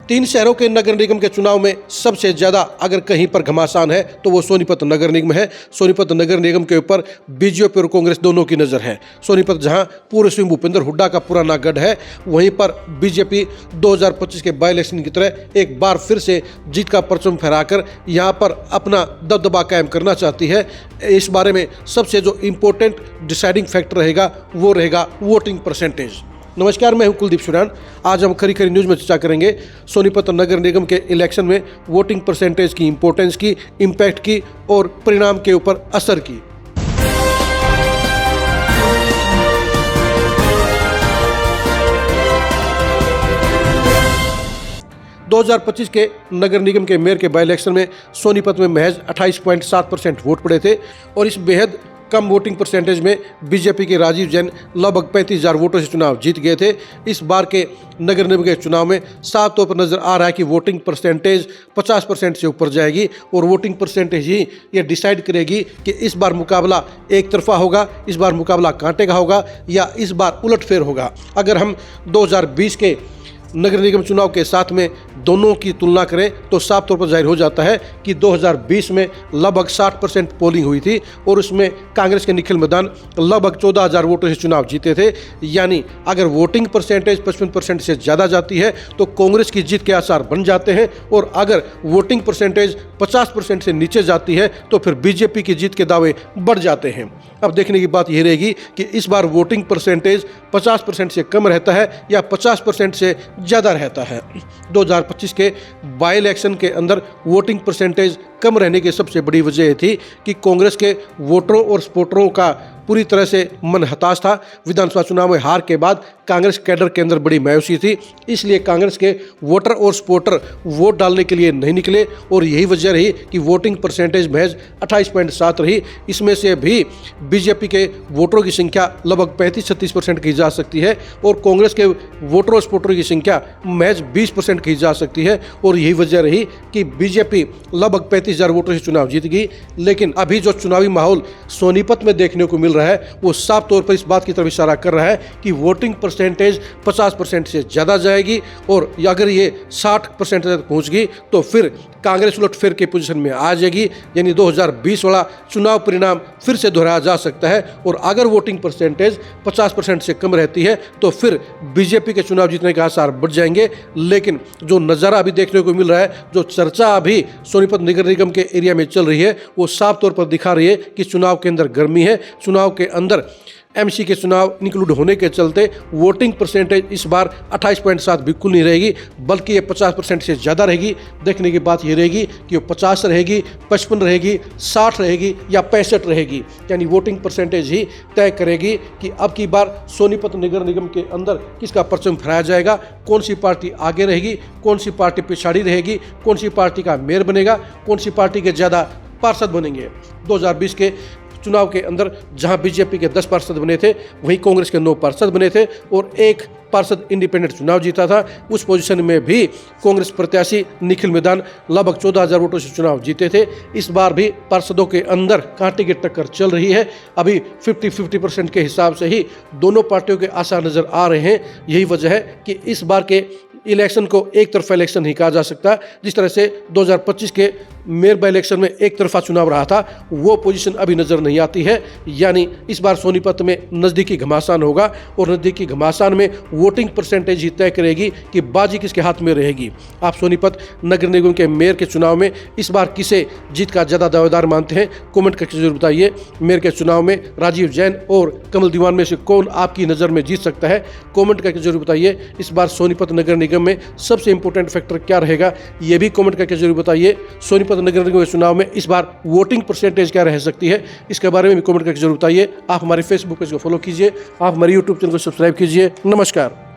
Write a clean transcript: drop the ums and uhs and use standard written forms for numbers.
तीन शहरों के नगर निगम के चुनाव में सबसे ज़्यादा अगर कहीं पर घमासान है तो वो सोनीपत नगर निगम है। सोनीपत नगर निगम के ऊपर बीजेपी और कांग्रेस दोनों की नज़र है। सोनीपत जहां पूर्व सीएम भूपेंद्र हुड्डा का पुराना गढ़ है, वहीं पर बीजेपी 2025 के बाई इलेक्शन की तरह एक बार फिर से जीत का परचम फहराकर यहां पर अपना दबदबा कायम करना चाहती है। इस बारे में सबसे जो इम्पोर्टेंट डिसाइडिंग फैक्टर रहेगा वो रहेगा वोटिंग परसेंटेज। नमस्कार, मैं हूं कुलदीप सुरान। आज हम खरी खरी न्यूज़ में चर्चा करेंगे सोनीपत नगर निगम के इलेक्शन में वोटिंग परसेंटेज की इंपॉर्टेंस की, इम्पैक्ट की और परिणाम के ऊपर असर की। दो 2025 के नगर निगम के मेयर के बाई इलेक्शन में सोनीपत में महज 28.7% वोट पड़े थे और इस बेहद कम वोटिंग परसेंटेज में बीजेपी के राजीव जैन लगभग 35,000 वोटों से चुनाव जीत गए थे। इस बार के नगर निगम के चुनाव में साफ तौर पर नजर आ रहा है कि वोटिंग परसेंटेज 50% से ऊपर जाएगी और वोटिंग परसेंटेज ही ये डिसाइड करेगी कि इस बार मुकाबला एक तरफा होगा, इस बार मुकाबला कांटे का होगा या इस बार उलटफेर होगा। अगर हम 2020 के नगर निगम चुनाव के साथ में दोनों की तुलना करें तो साफ तौर पर जाहिर हो जाता है कि 2020 में लगभग 60% पोलिंग हुई थी और उसमें कांग्रेस के निखिल मैदान लगभग 14,000 वोटों से चुनाव जीते थे। यानी अगर वोटिंग परसेंटेज 55% से ज़्यादा जाती है तो कांग्रेस की जीत के आसार बन जाते हैं और अगर वोटिंग परसेंटेज 50% से नीचे जाती है तो फिर बीजेपी की जीत के दावे बढ़ जाते हैं। अब देखने की बात यह रहेगी कि इस बार वोटिंग परसेंटेज 50% से कम रहता है या 50% से ज़्यादा रहता है। 2025 के बाई इलेक्शन के अंदर वोटिंग परसेंटेज कम रहने की सबसे बड़ी वजह ये थी कि कांग्रेस के वोटरों और सपोर्टरों का पूरी तरह से मन हताश था। विधानसभा चुनाव में हार के बाद कांग्रेस कैडर के अंदर बड़ी मायूसी थी, इसलिए कांग्रेस के वोटर और सपोर्टर वोट डालने के लिए नहीं निकले और यही वजह रही कि वोटिंग परसेंटेज महज 28.7 रही। इसमें से भी बीजेपी के वोटरों की संख्या लगभग 35-36% की जा सकती है और कांग्रेस के वोटर और सपोर्टरों की संख्या महज 20% की जा सकती है और यही वजह रही कि बीजेपी लगभग 35,000 वोटों से चुनाव जीत गई। लेकिन अभी जो चुनावी माहौल सोनीपत में देखने को मिल रहा है वो साफ तौर पर इस बात की तरफ इशारा कर रहा है कि वोटिंग परसेंटेज 50% से ज़्यादा जाएगी और अगर ये 60% तक पहुंच गई तो फिर कांग्रेस उलटफेर के पोजीशन में आ जाएगी। यानी 2020 वाला चुनाव परिणाम फिर से दोहराया जा सकता है और अगर वोटिंग परसेंटेज 50% से कम रहती है तो फिर बीजेपी के चुनाव जीतने के आसार बढ़ जाएंगे। लेकिन जो नज़ारा अभी देखने को मिल रहा है, जो चर्चा अभी सोनीपत नगर निगम के एरिया में चल रही है, वो साफ तौर पर दिखा रही है कि चुनाव के अंदर गर्मी है। चुनाव के अंदर एमसी के चुनाव इंक्लूड होने के चलते वोटिंग परसेंटेज इस बार 28.7 बिल्कुल नहीं रहेगी, बल्कि ये 50% से ज़्यादा रहेगी। देखने की बात ये रहेगी कि वो 50 रहेगी, 55 रहेगी, 60 रहेगी या 65 रहेगी। यानी वोटिंग परसेंटेज ही तय करेगी कि अब की बार सोनीपत नगर निगम के अंदर किसका परचम फहराया जाएगा, कौन सी पार्टी आगे रहेगी, कौन सी पार्टी पिछाड़ी रहेगी, कौन सी पार्टी का मेयर बनेगा, कौन सी पार्टी के ज़्यादा पार्षद बनेंगे। 2020 के चुनाव के अंदर जहां बीजेपी के 10 पार्षद बने थे वहीं कांग्रेस के 9 पार्षद बने थे और एक पार्षद इंडिपेंडेंट चुनाव जीता था। उस पोजीशन में भी कांग्रेस प्रत्याशी निखिल मैदान लगभग 14,000 वोटों से चुनाव जीते थे। इस बार भी पार्षदों के अंदर कांटे की टक्कर चल रही है। अभी 50-50% के हिसाब से ही दोनों पार्टियों के आसार नजर आ रहे हैं। यही वजह है कि इस बार के इलेक्शन को एक तरफा इलेक्शन नहीं कहा जा सकता। जिस तरह से 2025 के मेयर बाई इलेक्शन में एक तरफा चुनाव रहा था वो पोजीशन अभी नज़र नहीं आती है। यानी इस बार सोनीपत में नज़दीकी घमासान होगा और नज़दीकी घमासान में वोटिंग परसेंटेज ही तय करेगी कि बाजी किसके हाथ में रहेगी। आप सोनीपत नगर निगम के मेयर के चुनाव में इस बार किसे जीत का ज़्यादा दावेदार मानते हैं, कमेंट करके जरूर बताइए। मेयर के चुनाव में राजीव जैन और कमल दीवान में से कौन आपकी नज़र में जीत सकता है, कमेंट करके जरूर बताइए। इस बार सोनीपत नगर निगम में सबसे इंपॉर्टेंट फैक्टर क्या रहेगा ये भी कमेंट करके जरूर बताइए। सोनीपत नगर निगम के चुनाव में इस बार वोटिंग परसेंटेज क्या रह सकती है, इसके बारे में भी कमेंट करके जरूर बताइए। आप हमारे फेसबुक पेज को फॉलो कीजिए, आप हमारे यूट्यूब चैनल को सब्सक्राइब कीजिए। नमस्कार।